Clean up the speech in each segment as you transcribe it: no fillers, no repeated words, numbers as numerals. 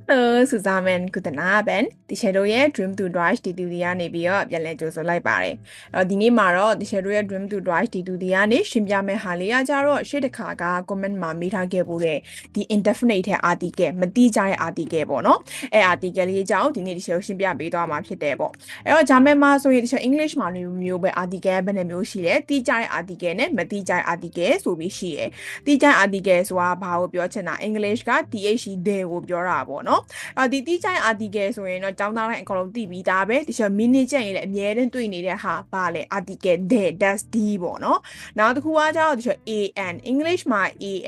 Hello, Suzamen, good night. The shadow ye dream to drive the Diane be up, Yalet Joso like Barry. Dini Maro, the shadow dream to drive the Diane, Shimjame Halia Jaro, Shedekaga, Gomen Mamita Gebule, the indefinite article, Madija article, bono, a article is out, the need show Shimbia Bito Market table. Jamema, so it's English money, you be article, Benemushi, Tija article, Madija article, so be she. Tija article, so our Biotena English got the day will be your abo, no? ဒီတိကျအတီကယ်ဆိုရင်တော့ကျောင်းသားတိုင်းအကုန်လုံးသိပြီးသားပဲတခြား minute ကျရင်လည်းအများနဲ့တွေ့နေတဲ့ဟာပါလေအတီကယ် that's d ပေါ့နော်နောက်တစ်ခုကကျတော့တခြား an English မှာ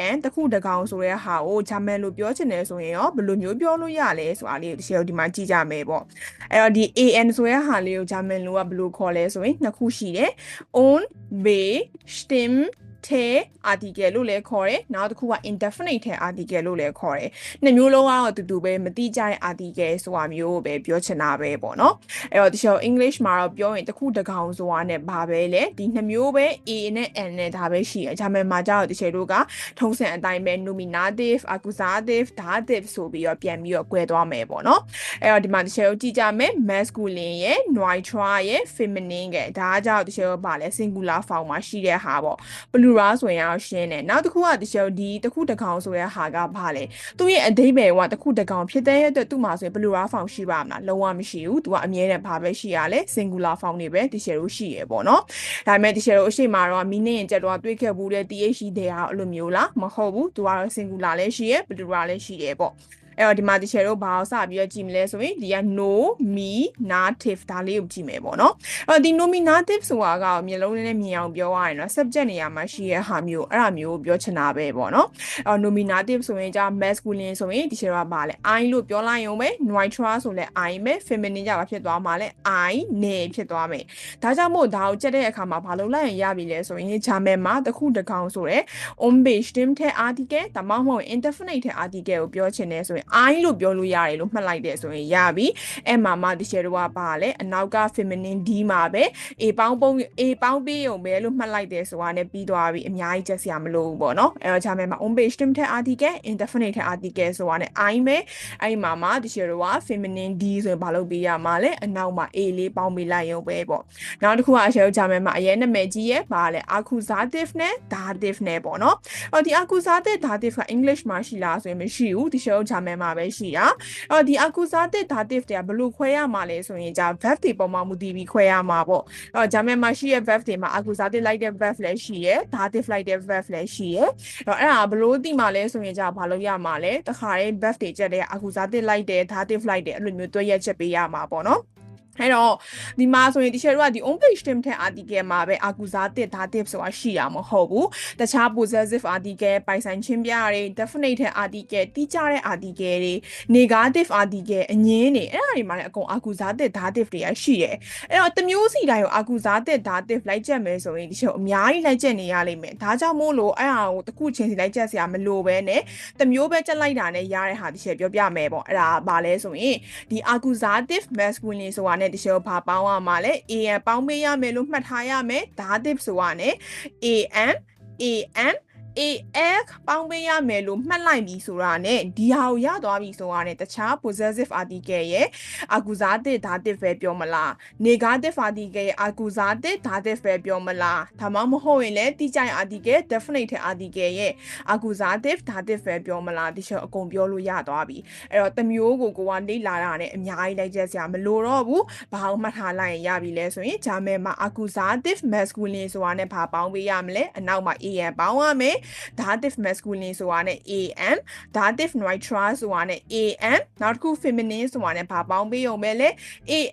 an တစ်ခုတစ်ကောင်ဆိုတဲ့ဟာကို German လို့ပြောချင်တယ်ဆိုရင်ရောဘယ်လိုမျိုးပြောလို့ရလဲဆိုတာလေးတခြားဒီမှာကြည့်ကြမယ်ပေါ့အဲ့တော့ဒီ an ဆိုတဲ့ဟာလေးကို German လို့ကဘယ်လိုခေါ်လဲဆိုရင်နှစ်ခုရှိတယ် on be stim တဲ့ article လို့လည်းခေါ်တယ်နောက်တစ်ခုက indefinite တဲ့ article လို့လည်းခေါ်တယ်နှစ်မျိုးလုံးကတော့တူတူပဲမတိကျတဲ့ article ဆိုတာမျိုးပဲပြောချင်တာပဲပေါ့နော်အဲ့တော့တချို့ English မှာတော့ပြောရင်တစ်ခုတစ်ကောင်ဆိုတာနဲ့ဘာပဲလဲဒီနှစ်မျိုးပဲ a နဲ့ n နဲ့ဒါပဲရှိတယ်ဂျာမန်မှာကျတော့တချို့တို့ကထုံးစံအတိုင်းပဲ nominative accusative dative ဆိုပြီးတော့ပြန်ပြီးတော့꿰သွားမယ်ပေါ့နော်အဲ့တော့ဒီမှာတချို့ကြည့်ကြမယ် masculine ရဲ့ neutral ရဲ့ feminine ရဲ့ဒါကကျတော့တချို့ဘာလဲ singular form မှာရှိတဲ့ဟာပေါ့ plural ဆိုရင်အောင်ရှင်းတယ်နောက်တစ်ခုကတချို့ဒီတစ်ခုတစ်ကောင်ဆိုတဲ့ဟာကဘာလဲသူ့ရဲ့အဓိပ္ပာယ်ကတစ်ခုတစ်ကောင်ဖြစ်တဲ့အတွက်သူ့မှာဆိုရင် plural form ရှိပါမလားလုံးဝမရှိဘူးသူကအမြဲတမ်းဘာပဲရှိရလဲ singular form တွေပဲတချို့ရှိရပေါ့နော်ဒါပေမဲ့တချို့အရှိမတော့ meaning ကျတော့တွေးခဲ့ဘူးတဲ့ th တဲ့ဟာအဲ့လိုမျိုးလားမဟုတ်ဘူးသူကတော့ singular လည်းရှိရ plural လည်းရှိရပေါ့အဲ့တော့ဒီမှာတချို့တို့ဘာလို့စပြီးတော့ကြည့်မလဲဆိုရင်ဒီက nominative ဒါလေးကိုကြည့်မယ်ပေါ့နော်အဲ့တော့ဒီ nominative ဆိုတာကမျိုးလုံးနဲ့မြင်အောင်ပြောရရင်တော့ subject နေရာမှာရှိတဲ့ဟာမျိုးအဲ့ဒါမျိုးပြောချင်တာပဲပေါ့နော်အဲ့တော့ nominative ဆိုရင်じゃ masculine ဆိုရင်ဒီချေတော့ပါလဲ I လို့ပြောလိုက်ရုံပဲ neutral ဆိုလဲ I ပဲ feminine ကြပါဖြစ်သွားမှာလဲ I နေဖြစ်သွားမယ်ဒါကြောင့်မို့ဒါကိုကြက်တဲ့အခါမှာဘာလို့လိုက်ရင်ရပြီလဲဆိုရင်ဂျာမန်မှာတစ်ခုတစ်ကောင်ဆိုရဲ unbestimmt တဲ့ article ဒါမှမဟုတ် indefinite တဲ့ article ကိုပြောချင်တယ်ဆိုရင်I လို့ပြောလို့ရတယ်လို့မှတ်လိုက်တယ်ဆိုရင်ရပြီအဲ့မှာမှဒီချေတော့ပါလဲအနောက်က feminine d မှာပဲ a ပေါင်းပေးရုံပဲလို့မှတ်လိုက်တယ်ဆိုတာနဲ့ပြီးသွားပြီအများကြီးချက်စရာမလိုဘူးပေါ့နော်အဲ့တော့ဂျာမန်မှာ unbestimmt တဲ့ article indefinite တဲ့ article ဆိုတာနဲ့ I ပဲအဲ့မှာမှဒီချေတော့ feminine d ဆိုရင်ဘာလို့ပေးရမှာလဲအနောက်မှာ a လေးပေါင်းပေးလိုက်ရုံပဲပေါ့နောက်တစ်ခုကအချေဂျာမန်မှာအရင်နာမည်ကြီးရဲ့ပါလဲ accusative နဲ့ dative နဲ့ပေါ့နော်အော်ဒီ accusative dative က English မှာရှိလားဆိုရင်မရှိဘူးဒီချေဂျာမန်မှာပဲရှိတာအော်ဒီ accusative dative တွေကဘယ်လိုခွဲရမှာလဲဆိုရင်じゃ verb တွေပေါ်မှာမူတည်ပြီးခွဲရမှာပေါ့အော်ဂျာမန်မှာရှိရဲ့ verb တွေမှာ accusative လိုက်တဲ့ verb လည်းရှိရဲ့ dative လိုက်တဲ့ verb လည်းရှိရဲ့အဲ့ဒါဘယ်လိုသိမှာလဲဆိုရင်じゃဘာလို့ရမှာလဲတခါလေး verb တွေကြက်တဲ့ accusative လိုက်တဲ့ dative လိုက်တဲ့အဲ့လိုမျိုးတွဲရက်ချက်ပေးရမှာပေါ့နော်အဲ့တော့ဒီမှာဆိုရင်တချို့တို့ကဒီ unbestimmt တဲ့ article မှာပဲ accusative dative ဆိုတာရှိရမဟုတ်ဘူးတခြား possessive article ပိုင်ဆိုင်ချင်းပြတွေ definite တဲ့ article တိကျတဲ့ article တွေ negative article အငင်းတွေအဲ့ဒါတွေမှာလည်းအကုန် accusative dative တွေရှိတယ်အဲ့တော့တမျိုးစီတိုင်းကို accusative dative လိုက်ချက်မယ်ဆိုရင်တချို့အများကြီးလိုက်ချက်နေရလိမ့်မယ်ဒါကြောင့်မို့လို့အဲ့ဟာကိုတစ်ခုချင်းစီလိုက်ချက်စရာမလိုပဲနဲ့တမျိုးပဲချက်လိုက်တာနဲ့ရတဲ့ဟာတချို့ပြောပြမယ်ပေါ့အဲ့ဒါဘာလဲဆိုရင်ဒီ accusative masculine ဆိုတာနဲ့တချို့ဘာပေါင်းရမှာလဲ an ပေါင်းပေးရမယ်လို့မှတ်ထားရမယ် dative ဆိုတာနဲ့ an AX ပေါင်းပေးရမယ်လို့မှတ်လိုက်ပြီဆိုတာနဲ့ဒီဟာကိုရသွားပြီဆိုတာနဲ့တခြား possessive article ရဲ့ accusative dative ပဲပြောမလား negative article ရဲ့ accusative dative ပဲပြောမလားဒါမှမဟုတ်ရင်လည်းတိကျတဲ့ article definite article ရဲ့ accusative dative ပဲပြောမလားဒီချက်အကုန်ပြောလို့ရသွားပြီအဲ့တော့တမျိုးကိုကိုကလေ့လာတာနဲ့အများကြီးလိုက်ချက်စရာမလိုတော့ဘူးဘာလို့မှတ်ထားလိုက်ရင်ရပြီလဲဆိုရင်ဂျာမန်မှာ accusative masculine ဆိုတာနဲ့ဘာပေါင်းပေးရမလဲအနောက်မှာ an ပေါင်းရမယ် dative masculine ဆိုတာနဲ့ an dative neutral ဆိုတာနဲ့ an နောက်တစ်ခု feminine ဆိုတာနဲ့ဘာပေါင်းပေးရုံပဲလဲ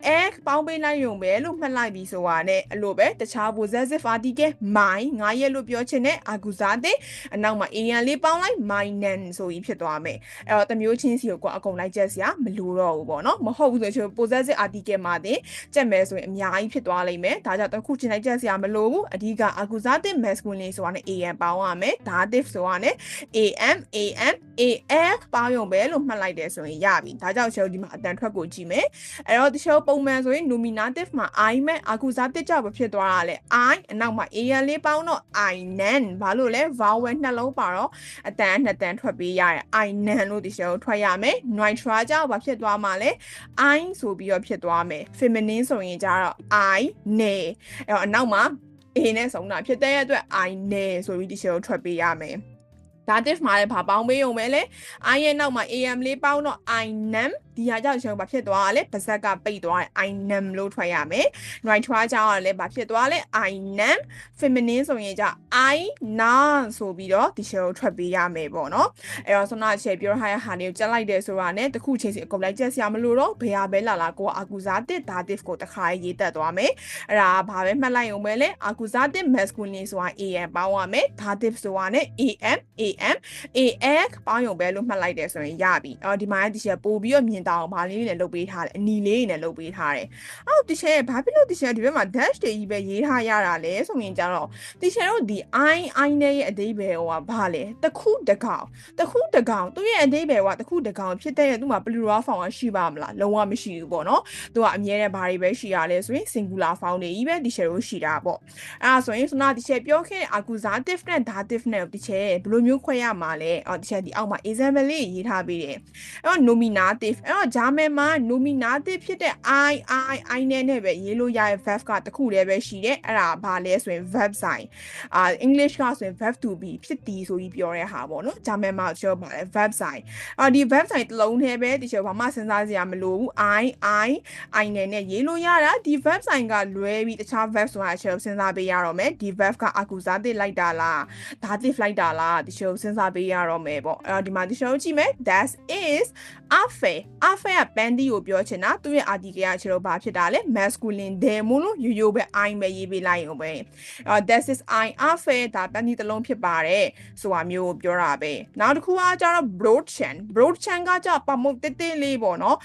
ax ပေါင်းပေးလိုက်ရုံပဲလို့မှတ်လိုက်ပြီဆိုတာနဲ့အဲ့လိုပဲတခြား possessive article my ငါရဲ့လို့ပြောချင်တဲ့ accusative အနောက်မှာ an လေးပေါင်းလိုက် my nan ဆိုပြီးဖြစ်သွားမယ်အဲ့တော့တမျိုးချင်းစီကိုအကုန်လိုက်ချက်စရာမလိုတော့ဘူးပေါ့နော်မဟုတ်ဘူးဆိုရင် possessive article မှာတင်ချက်မယ်ဆိုရင်အများကြီးဖြစ်သွားလိမ့်မယ်ဒါကြောင့်တစ်ခုချင်းလိုက်ချက်စရာမလိုဘူးအဓိက accusative masculine ဆိုတာနဲ့ an ပေါင်းရမယ် dative ဆိုတာနဲ့ am af ပေါင်းရုံပဲလို့မှတ်လိုက်တယ်ဆိုရင်ရပြီဒါကြောင့်ကျွန်တော်ဒီမှာအတန်ထွက်ကိုကြည့်မယ်အဲ့တော့တချို့ပုံမှန်ဆိုရင် nominative မှာ I မဲ့ accusative ကြောင့်ဖြစ်သွားတာလေ I အနောက်မှာ an လေးပေါင်းတော့ I nan ဘာလို့လဲ vowel နှလုံးပါတော့အတန်နှစ်တန်ထွက်ပေးရတယ် I nan လို့ဒီရှောထွက်ရမယ် neutral ကြောင့်ဘာဖြစ်သွားမှာလဲ I ဆိုပြီးတော့ဖြစ်သွားမယ် feminine ဆိုရင်ကြတော့ I နေအဲ့တော့အနောက်မှာ A နဲ့ဆုံးတာဖြစ်တဲ့အတွက် I နေဆိုပြီးဒီရှောထွက်ပေးရမယ်dative မှာလည်းဘာပေါင်းပေးရုံပဲလေ I ရဲ့နောက်မှာ am လေးပေါင်းတော့ I nam ဒီဟာကြောင့်ကျွန်တော်ဘာဖြစ်သွားလဲပါဇက်ကပိတ်သွားတယ် I nam လို့ထွက်ရမယ် neutral ကြောင့်လည်းဘာဖြစ်သွားလဲ I nam feminine ဆိုရင်ကြ I na ဆိုပြီးတော့ဒီရှယ်ကိုထွက်ပေးရမယ်ပေါ့နော်အဲ့တော့ဆွမ်းနာချေပြောထားတဲ့ဟာလေးကိုကြက်လိုက်တယ်ဆိုတာနဲ့တခုချင်းစီအကုန်လိုက်ကြက်စရာမလိုတော့ဘယ်ဟာပဲလာကို accusative dative ကိုတစ်ခါရေးတက်သွားမယ်အဲ့ဒါဘာပဲမှတ်လိုက်ရုံပဲလေ accusative masculine ဆိုတာ am ပေါင်းရမယ် dative ဆိုတာနဲ့ am af ပေါင်းရုံပဲလို့မှတ်လိုက်တယ်ဆိုရင်ရပြီအော်ဒီမှာဒီရှယ်ပို့ပြီးတော့မြင်တောင်ဘာလေးနဲ့လုပ်ပေးထားတယ်အနီလေးနဲ့လုပ်ပေးထားတယ်အော်ဒီရှယ်ဘာဖြစ်လို့ဒီရှယ်ဒီဘက်မှာ dash တွေကြီးပဲရေးထားရတာလဲဆိုရင်ကြတော့ဒီရှယ်တို့ဒီ I နဲ့ရဲ့အဓိပ္ပာယ်ဟိုကဘာလဲတခုတကောင်သူ့ရဲ့အဓိပ္ပာယ်ကတခုတကောင်ဖြစ်တဲ့သူ့မှာ plural form ကရှိပါမလားလုံးဝမရှိဘူးပေါ့နော်သူကအမြဲတမ်းဘာတွေပဲရှိရလဲဆိုရင် singular form တွေကြီးပဲဒီရှယ်တို့ရှိတာပေါ့အဲ့ဒါဆိုရင်ဒီရှယ်ပြောခဲ့တဲ့ accusative နဲ့ dative နဲ့ဒီရှယ်ဘယ်လိုမျိုးခွဲရမှာလဲအော်ဒီရှယ်ဒီအောက်မှာ example လေးရေးထားပေးတယ်အဲ့တော့ nominative အဲ့တော့ဂျာမန်မှာ nominative ဖြစ်တဲ့ I နဲ့ပဲရေးလို့ရတဲ့ verb ကတခုတည်းပဲရှိတယ်အဲ့ဒါဘာလဲဆိုရင် verb sign English ကဆိုရင် verb to be ဖြစ်တည်ဆိုပြီးပြောတဲ့ဟာပေါ့နော်ဂျာမန်မှာပြောပါတယ် verb sign ဒီ verb sign တစ်လုံးတည်းပဲဒီချက်ဘာမှစဉ်းစားစရာမလိုဘူး I နဲ့ရေးလို့ရတာဒီ verb sign ကလွဲပြီးတခြား verb ဆိုတာအချက်စဉ်းစားပေးရတော့မယ်ဒီ verb က accusative လိုက်တာလား dative လိုက်တာလားဒီချက်စဉ်းစားပေးရတော့မယ်ပေါ့အဲ့တော့ဒီမှာဒီချက်ကြည့်မယ် that is affair က panty ကိုပြောချင်တာသူ့ရဲ့ article ကချက်တော့ဘာဖြစ်တာလဲ masculine တယ်မို့လို့ရိုးပဲ I ပဲရေးပေးလိုက်ရုံပဲthat is I affair ဒါ panty တစ်လုံးဖြစ်ပါတယ်ဆိုတာမျိုးကိုပြောတာပဲနောက်တစ်ခုကကျတော့ broadchan ကကျပမုတ်တေးသေးလေးပေါ့နော်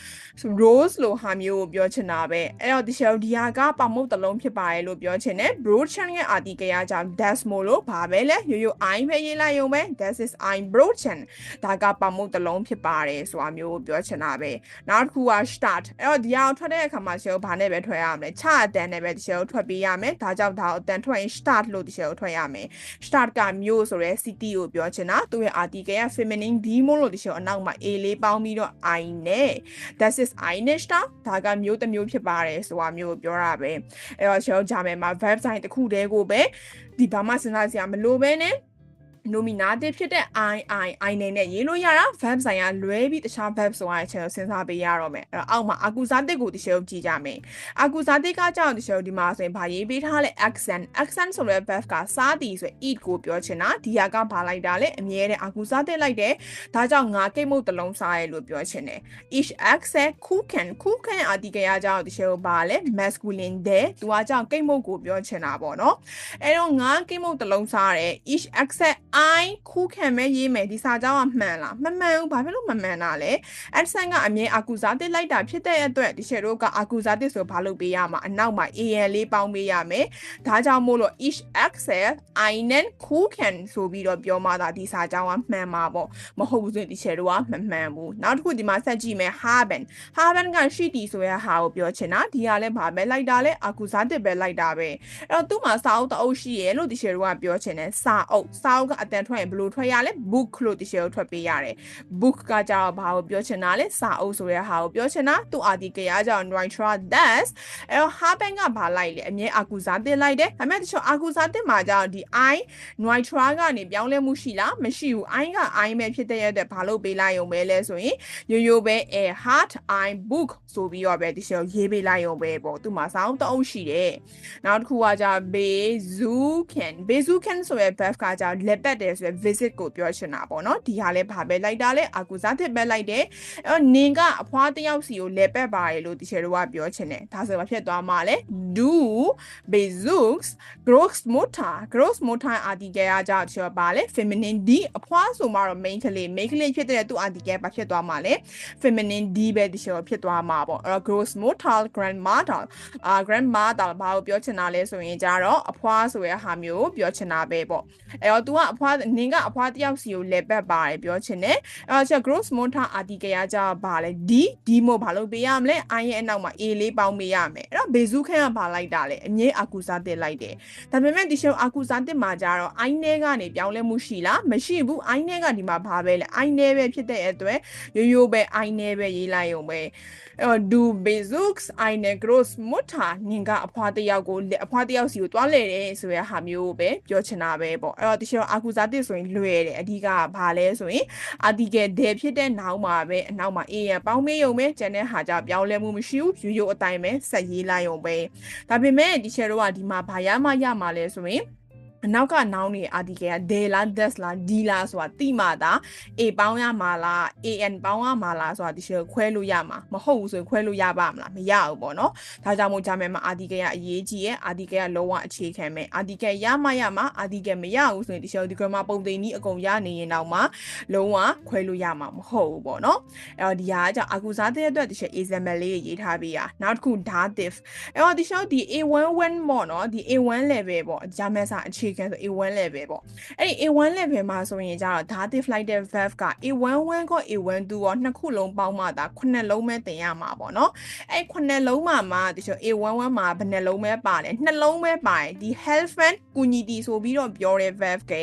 rose လို့ဟာမျိုးကိုပြောချင်တာပဲအဲ့တော့ဒီရှယ်ဒီဟာကပမုတ်တစ်လုံးဖြစ်ပါတယ်လို့ပြောချင်တယ် broadchan ရဲ့ article ကကျတော့ that's မို့လို့ဘာပဲလဲရိုး I ပဲရေးလိုက်ရုံပဲ that is I broadchan ဒါကပမုတ်တစ်လုံးဖြစ်ပါတယ်ဆိုတာမျိုးကိုပြောချင်တာပဲနောက်တစ်ခုက start အဲ့တော့ဒီဟာကိုထွက်တဲ့အခါမှာရှယ်ဘာနဲ့ပဲထွက်ရမလဲချအတန်နဲ့ပဲဒီရှယ်ကိုထွက်ပေးရမယ်ဒါကြောင့်ဒါကိုအတန်ထွက်ရင် start လို့ဒီရှယ်ကိုထွက်ရမယ် start ကမျိုးဆိုရဲ city ကိုပြောချင်တာသူ့ရဲ့ article က feminine ဒီမို့လို့ဒီရှယ်အနောက်မှာ a လေးပေါင်းပြီးတော့ I နဲ့ that is I နဲ့ start ဒါကမျိုးတစ်မျိုးဖြစ်ပါတယ်ဆိုတာမျိုးကိုပြောတာပဲအဲ့တော့ရှယ်ဂျာမန်မှာ verb sign တစ်ခုတည်းကိုပဲဒီဘာမှစဉ်းစားစရာမလိုပဲနဲ့nominative ဖြစ်တဲ့ I နဲ့ရေးလို့ရတာ verb ဆိုင်ကလွဲပြီးတခြား verb ဆိုတာအချက်ကိုစဉ်းစားပေးရတော့မယ်အဲ့တော့အောက်မှာ accusative ကိုဒီရှယ်ကိုကြည့်ကြမယ် accusative ကကြောင့်ဒီရှယ်ကိုဒီမှာဆိုရင်ဗာရေးပေးထားလဲ accent ဆိုတဲ့ verb ကစားသည်ဆိုရင် eat ကိုပြောချင်တာဒီဟာကဗာလိုက်တာလဲအမြဲတမ်း accusative လိုက်တယ်ဒါကြောင့်ငါကိတ်မုတ်တစ်လုံးစားရဲလို့ပြောချင်တယ် each accent cooking article ကကြောင့်ဒီရှယ်ကိုဗာလဲ masculine တဲ့သူကကြောင့်ကိတ်မုတ်ကိုပြောချင်တာပေါ့နော်အဲ့တော့ငါကိတ်မုတ်တစ်လုံးစားရဲ each accent I ခုခံမဲ့ရေးမယ်ဒီစာကြောင်းကမှန်လားမမှန်ဘူးဘာဖြစ်လို့မမှန်တာလဲ accent ကအမြဲ accusative လိုက်တာဖြစ်တဲ့အတွက်ဒီရှယ်တို့က accusative ဆိုဘာလုပ်ပေးရမှာအနောက်မှာ an လေးပေါင်းပေးရမယ်ဒါကြောင့်မို့လို့ each accent I နဲ့ခုခံဆိုပြီးတော့ပြောမှသာဒီစာကြောင်းကမှန်မှာပေါ့မဟုတ်ဘူးဆိုရင်ဒီရှယ်တို့ကမမှန်ဘူးနောက်တစ်ခုဒီမှာဆက်ကြည့်မယ် haben ကရှိတီဆိုရဟာကိုပြောချင်တာဒီကလည်းဘာပဲလိုက်တာလဲ accusative ပဲလိုက်တာပဲအဲ့တော့သူ့မှာစာအုပ်တအုပ်ရှိရဲ့လို့ဒီရှယ်တို့ကပြောချင်တယ်စာအုပ်ကအတန်ထွက်ရင်ဘယ်လိုထွက်ရလဲ book လို့ဒီရှယ်ကိုထွက်ပေးရတယ် book ကကြောင့်ဘာကိုပြောချင်တာလဲစာအုပ်ဆိုတဲ့ဟာကိုပြောချင်တာသူ article ကကြောင့် neutral that's အဲ့တော့ haben ကဘာလိုက်လဲအမြဲ accusative လိုက်တယ်ဒါပေမဲ့တချို့ accusative မှာကြောင့်ဒီ I neutral ကနေပြောင်းလဲမှုရှိလားမရှိဘူး I က I ပဲဖြစ်တဲ့အတွက်ဘာလို့ပေးလိုက်ရုံပဲလဲဆိုရင်ရိုးပဲ a heart I book ဆိုပြီးတော့ပဲဒီရှယ်ကိုရေးပေးလိုက်ရုံပဲပေါ့သူမှာစာအုပ်တအုပ်ရှိတယ်နောက်တစ်ခုကကြောင့် bezuken ဆိုရယ် verb ကကြောင့်လက်ပတ်တယ်ဆိုရယ် visit ကိုပြောချင်တာပေါ့နော်ဒီဟာလဲဘာပဲလိုက်တာလဲ accusative ပဲလိုက်တယ်အဲ့တော့နင်ကအဖွားတယောက်စီကိုလက်ပတ်ပါတယ်လို့ဒီရှယ်တို့ကပြောချင်တယ်ဒါဆိုဘာဖြစ်သွားမှာလဲ do besuchs großmutter article ကကြောင့်ဒီရှယ်ပါလဲ feminine d အဖွားဆိုမှတော့ main ကလေးဖြစ်တဲ့သူ article ဘာဖြစ်သွားမှာလဲ feminine d ပဲဒီရှယ်ဖြစ်သွားမှာပေါ့အဲ့တော့ großmutter grandmother ဘာကိုပြောချင်တာလဲဆိုရင်ကြတော့အဖွားဆိုရဟာမျိုးပြောချင်တာပဲပေါ့အဲ့တော့ तू ကအ အဖွားတယောက်စီကိုလဲပတ်ပါတယ်ပြောချင်တယ်ချက် gross motor article ကကြပါလဲ D မို့ဘာလို့ပေးရမလဲ I ရဲ့အနောက်မှာ A လေးပေါင်းပေးရမယ်အဲ့တော့ဘေစုခန်းကပါလိုက်တာလေအမြဲအာကူစားတစ်လိုက်တယ်ဒါပေမဲ့ဒီရှုံအာကူစားတစ်မှာကြတော့ I နဲ့ကနေပြောင်းလဲမှုရှိလားမရှိဘူး I နဲ့ကဒီမှာဘာပဲလဲ I နဲ့ပဲဖြစ်တဲ့အတွက်ရိုးပဲ I နဲ့ပဲရေးလိုက်ရုံပဲdo bezooks I နဲ့ gross motor နင်ကအဖွားတယောက်စီကိုတွားလဲတယ်ဆိုရဟာမျိုးပဲပြောချင်တာပဲပေါ့အဲ့တော့ဒီရှုံအာကူစားတစ်ဆိုရင်လွယ်တယ်အဓိကဘာလဲဆိုရင် article တဲ့ဖြစ်တဲ့နောက်မှာပဲအနောက်မှာ A ရပေါင်းမေးရုံပဲကျန်တဲ့ဟာကြပြောင်းလဲမှုမရှိဘူးရိုးအတိုင်းပဲဆက်ရေးလိုက်ရုံပဲဒါပေမဲ့ဒီရှယ်တော့ကဒီမှာဘာရမှာလဲဆိုရင်အနောက်ကနောင်းနေ article က de လား des လား d လားဆိုတာတိမှသာ a ပေါင်းရမှာလား an ပေါင်းရမှာလားဆိုတာဒီရှယ်ခွဲလို့ရမှာမဟုတ်ဘူးဆိုရင်ခွဲလို့ရပါမလားမရဘူးပေါ့နော်ဒါကြောင့်မို့ဂျာမယ်မှာ article ကအရေးကြီးရဲ့ article ကလုံးဝအခြေခံပဲ article ရမှာ article မရဘူးဆိုရင်ဒီရှယ်ဒီ grammar ပုံသင်နည်းအကုန်ရနေရင်တော့မှလုံးဝခွဲလို့ရမှာမဟုတ်ဘူးပေါ့နော်အဲ့တော့ဒီဟာကကြောင့်အာကူစားတဲ့အတွက်ဒီရှယ် example လေးရေးထားပေးရနောက်တစ်ခု dative အဲ့တော့ဒီရှယ်ဒီ A11 ပေါ့နော်ဒီ A1 level ပေါ့ဂျာမယ်စာအခြေခံဆို A1 level ပေါ့အဲ့ဒီ A1 level မှာဆိုရင်ကြတော့ dative like the verb က A11 ကော A12 ကောနှစ်ခုလုံးပေါင်းမှသာ9လုံးပဲသင်ရမှာပေါ့နော်အဲ့9လုံးမှာဒီဆို A11 မှာဘယ်နှလုံးပဲပါတယ်2လုံးပဲပါတယ်ဒီ helpful ကူညီတီဆိုပြီးတော့ပြောတဲ့ verb က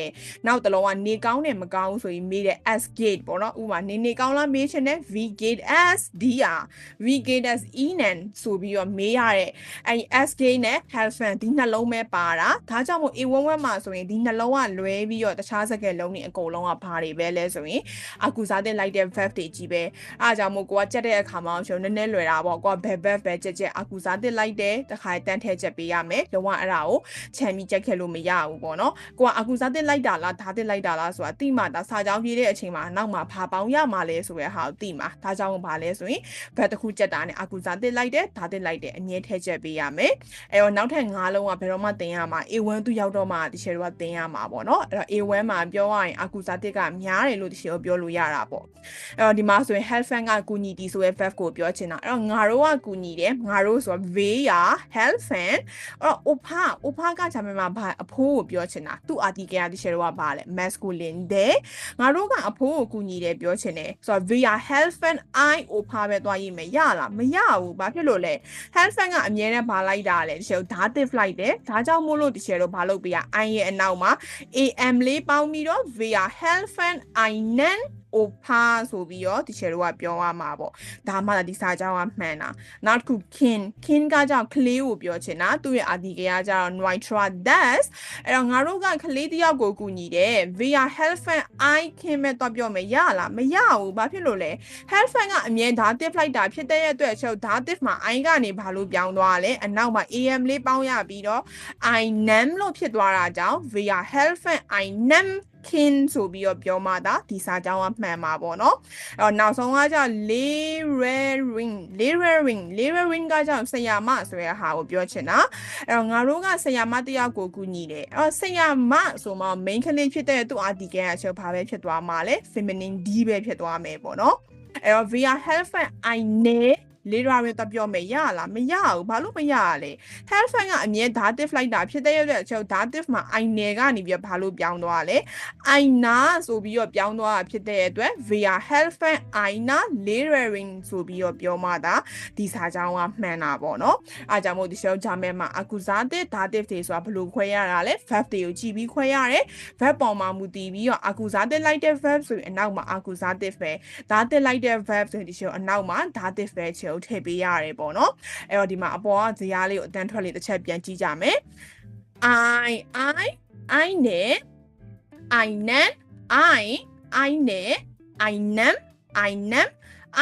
နောက်တစ်လုံးကနေကောင်းတယ်မကောင်းဆိုရင်မေးတဲ့ as gate ပေါ့နော်ဥပမာနေကောင်းလားမေးချင်တဲ့ v gate as dr v gate as enan ဆိုပြီးတော့မေးရတဲ့အဲ့ as gate နဲ့ helpful ဒီနှလုံးပဲပါတာဒါကြောင့်မို့ A11 မှာဆိုရင်ဒီနှလုံးကလွဲပြီးတော့တခြားစကားလုံးတွေအကုန်လုံးကဘာတွေပဲလဲဆိုရင်အာကူစားတဲ့လိုက်တဲ့ verb တွေကြီးပဲအားကြောင့်မို့ကိုကကြက်တဲ့အခါမှာဆိုနည်းနည်းလွယ်တာပေါ့ကိုကဘယ် verb ပဲကြက်အာကူစားတဲ့လိုက်တဲ့တခါတန်းထဲချက်ပေးရမယ်လုံးဝအဲ့ဒါကိုခြံပြီးကြက်ခဲ့လို့မရဘူးပေါ့နော်ကိုကအာကူစားတဲ့လိုက်တာလားဓာတ်လိုက်တာလားဆိုတာတိမှဒါစာကြောင်းရေးတဲ့အချိန်မှာနောက်မှာဘာပေါင်းရမှာလဲဆိုတဲ့ဟာကိုတိမှာဒါကြောင့်ဘာလဲဆိုရင် verb တစ်ခုကြက်တာနဲ့အာကူစားတဲ့လိုက်တဲ့ဓာတ်လိုက်တဲ့အမြဲထဲချက်ပေးရမယ်အဲ့တော့နောက်ထပ်9လုံးကဘယ်တော့မှသင်ရမှာ A1 သူရောက်တော့မှဒီရှယ်တော့သင်ရမှာပေါ့နော်အဲ့တော့ A1 မှာပြောရရင်အာကူစားတစ်ကများတယ်လို့ဒီရှယ်ကိုပြောလို့ရတာပေါ့အဲ့တော့ဒီမှာဆိုရင် help fan ကကူညီတီဆိုတဲ့ verb ကိုပြောချင်တာအဲ့တော့ငါတို့ကကူညီတယ်ငါတို့ဆိုတော့ they are help fan အဲ့တော့ opa ကဂျာမယ်မှာဘာအဖိုးကိုပြောချင်တာသူ့ article ကဒီရှယ်တော့ဘာလဲ masculine တဲ့ငါတို့ကအဖိုးကိုကူညီတယ်ပြောချင်တယ်ဆိုတော့ they are help fan I opa ပဲတွားရေးမယ်ရလားမရဘူးဘာဖြစ်လို့လဲ help fan ကအမြဲတမ်းဘာလိုက်တာလဲဒီရှယ်ကို dative လိုက်တယ်ဒါကြောင့်မို့လို့ဒီရှယ်တော့ဘာလုပ်ပေးရ I ရဲ့အနောက်မှာ am လေးပေါင်းပြီးတော့ they are help fan I nan opa ဆိုပြီးတော့ဒီချေတို့ကပြောရမှာပေါ့ဒါမှဒီစာကြောင်းကမှန်တာနောက်တစ်ခု kin ကကြောင့်ကလေးကိုပြောချင်တာသူ့ရဲ့ article ကကြောင့် neutral das အဲ့တော့ငါတို့ကကလေးတယောက်ကိုကူညီတယ် we are helping I kin မဲ့တော့ပြောမယ်ရလားမရဘူးဘာဖြစ်လို့လဲ helping ကအမြဲ dative လိုက်တာဖြစ်တဲ့အတွက်ချက် dative မှာ I ကနေဘာလို့ပြောင်းသွားလဲအနောက်မှာ am လေးပေါင်းရပြီးတော့ I nam လို့ဖြစ်သွားတာကြောင့် we are helping I nam kin ဆိုပြီးတော့ပြောမှသာဒီစာကြောင်းကမှန်မှာပေါ့နော်အဲ့တော့နောက်ဆုံးကကြောင့် layering ကကြောင့်ဆရာမဆိုရဟာကိုပြောချင်တာအဲ့တော့ငါတို့ကဆရာမတယောက်ကိုကူညီတယ်အဲ့တော့ဆရာမဆိုမှ main ကလေးဖြစ်တဲ့သူ့ article ကချက်ဘာပဲဖြစ်သွားမှာလဲ feminine d ပဲဖြစ်သွားမယ်ပေါ့နော်အဲ့တော့ we are helping I neလေးရာပဲတော့ပြောမယ်ရလားမရဘူးဘာလို့မရလဲ help fan ကအမြဲ dative လိုက်တာဖြစ်တဲ့အတွက်ကျွန်တော် dative မှာ I နယ်ကနေပြီးဘာလို့ပြောင်းသွားလဲ I na ဆိုပြီးတော့ပြောင်းသွားတာဖြစ်တဲ့အတွက် we are help fan I na layering ဆိုပြီးတော့ပြောမှသာဒီစာကြောင်းကမှန်တာပေါ့နော်အားကြောင့်မို့ဒီရှောင်းဂျာမဲမှာ accusative dative တွေဆိုတာဘယ်လိုခွဲရတာလဲ verb တွေကိုကြည့်ပြီးခွဲရတယ် verb ပေါ်မှာမူတည်ပြီးတော့ accusative လိုက်တဲ့ verb ဆိုရင်အနောက်မှာ accusative ပဲ dative လိုက်တဲ့ verb ဆိုရင်ဒီရှောင်းအနောက်မှာ dative ပဲချေထည့်ပေးရတယ်ပေါ့နော်အဲ့တော့ဒီမှာအပေါ်ကဇာတ်လေးကိုအတန်းထွက်လေးတစ်ချက်ပြန်ကြည့်ကြမယ် I နဲ့ I nan I နဲ့ I nam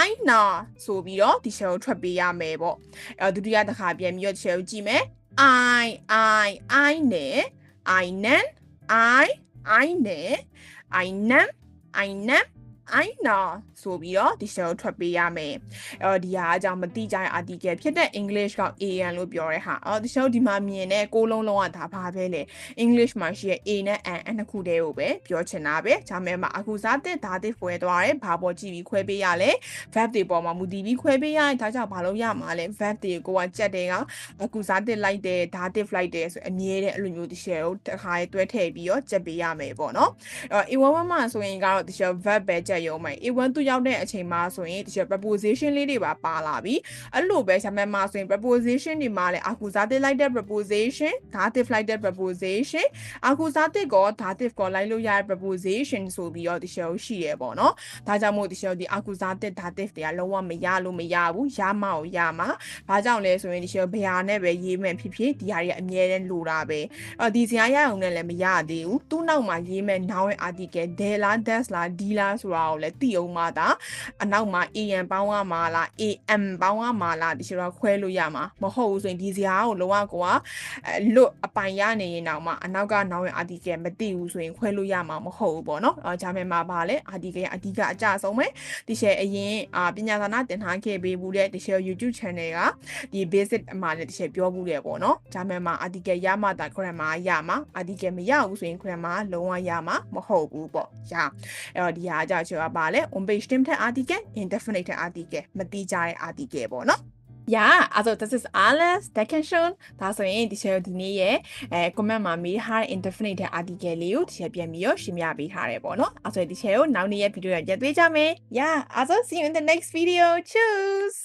I na ဆိုပြီးတော့ဒီရှယ်ကိုထွက်ပေးရမယ်ပေါ့အဲ့တော့ဒုတိယတစ်ခါပြန်ပြီးတော့ရှယ်ကိုကြည့်မယ် I နဲ့ I nan I နဲ့ I nam einer ဆိုပြီးတော့ဒီ shell ထွက်ပေးရမယ်ဒီဟာအကြောင်းမတိကျတဲ့ article ဖြစ်တဲ့ English က an လို့ပြောတဲ့ဟာဒီ shell ဒီမှာမြင်တဲ့ကိုလုံးလုံးကဒါဘာပဲလဲ English မှာရှိတဲ့ a နဲ့ n နှစ်ခုတည်းကိုပဲပြောချင်တာပဲဂျာမဲမှာအခုစားတဲ့ဓာတ်တွေဖွယ်သွားတယ်ဘာပေါ်ကြည့်ပြီးခွဲပေးရလဲ verb တွေပေါ်မှာမူတည်ပြီးခွဲပေးရတယ်ဒါကြောင့်ဘာလို့ရမှာလဲ verb တွေကိုကကြက်တယ်ကအခုစားတဲ့လိုက်တယ်ဓာတ်တွေလိုက်တယ်ဆိုအမြဲတမ်းအဲ့လိုမျိုးဒီ shell ကိုတစ်ခါတွဲထည့်ပြီးတော့ကြက်ပေးရမယ်ပေါ့နော်A11 မှာဆိုရင်ကတော့ဒီ shell verb ပဲကြက်ရုံပဲ A1 သူရောက်တဲ့အချိန်မှာဆိုရင်ဒီ shell preposition လေးတွေပါလာပြီအဲ့လိုပဲဂျာမဲမှာဆိုရင် preposition တွေမှာလည်းအခုစားတဲ့လိုက်တဲ့ preposition ဓာတ်တွေလိုက်တဲ့ preposition အခုစားတဲ့ကောဓာတ်ကိုလိုက်လို့ရတဲ့ preposition ဆိုပြီးတော့ဒီ shell ရှိရပေါ့နော်ဒါကြောင့်မို့ဒီ shell ဒီအခုစားတဲ့ဓာတ်တွေကလုံးဝမရဘူးရမအောင်ရမှာဘာကြောင့်လဲဆိုရင်ဒီ shell ဘယ်ဟာနဲ့ပဲရေးမယ်ဖြစ်ဖြစ်ဒီဟာတွေအမြဲတမ်းလိုတာပဲဒီစရာရအောင်နဲ့လည်းမရသေးဘူးသူ့နောက်မှာရေးမယ် noun ရဲ့ article ဒဲလား das လားဒီလားဆိုတာကိုလည်းသိအောင်မှသာအနောက်မှာ an ပေါင်းရမှာလား am ပေါင်းရမှာလားဒီ shell ခွဲလို့ရမှာမဟုတ်ဘူးဆိုရင်ဒီစရာကိုလုံးဝကိုကလွတ်အပိုင်ရနေရင်တော့မှအနောက်က noun ရဲ့ article မသိဘူးဆိုရင်ခွဲလို့ရမှာမဟုတ်ဘူးပေါ့နော်ဂျာမဲမှာပါလဲ article အဓိကအကျဆုံးပဲဒီ shell အရင်ပညာသာနာတင်ထားခဲ့ပေးဘူးတဲ့ဒီ shell YouTube channel ကဒီ basic အမှားနဲ့ဒီ shell ပြောဘူးတယ်ပေါ့နော်ဂျာမဲမှာ article ရမှသာ grammar ရမှာ article မရဘူးဆိုရင် grammar လုံးဝရမှာမဟုတ်ဘူးပေါ့ရအဲ့တော့ဒီဟာကြောင့်ကျွန်တော်ပါလဲ on page တင်တဲ့ article indefinite article မတိကျတဲ့ article ပေါ့နော်Ja, also das ist alles Dankeschön. ဒါဆိုရင်ဒီချက်ဒီနေ့ရဲ့comment မှာမေးထားတဲ့ indefinite article လေးကိုဒီချက်ပြန်ပြီးတော့ရှင်းပြပေးထားတယ်ပေါ့နော်။အဲ့ဆိုဒီချက်ကိုနောက်နေ့ရဲ့ video ရပြန်တွေ့ကြမယ်။ Ja, also see you in the next video. Tschüss.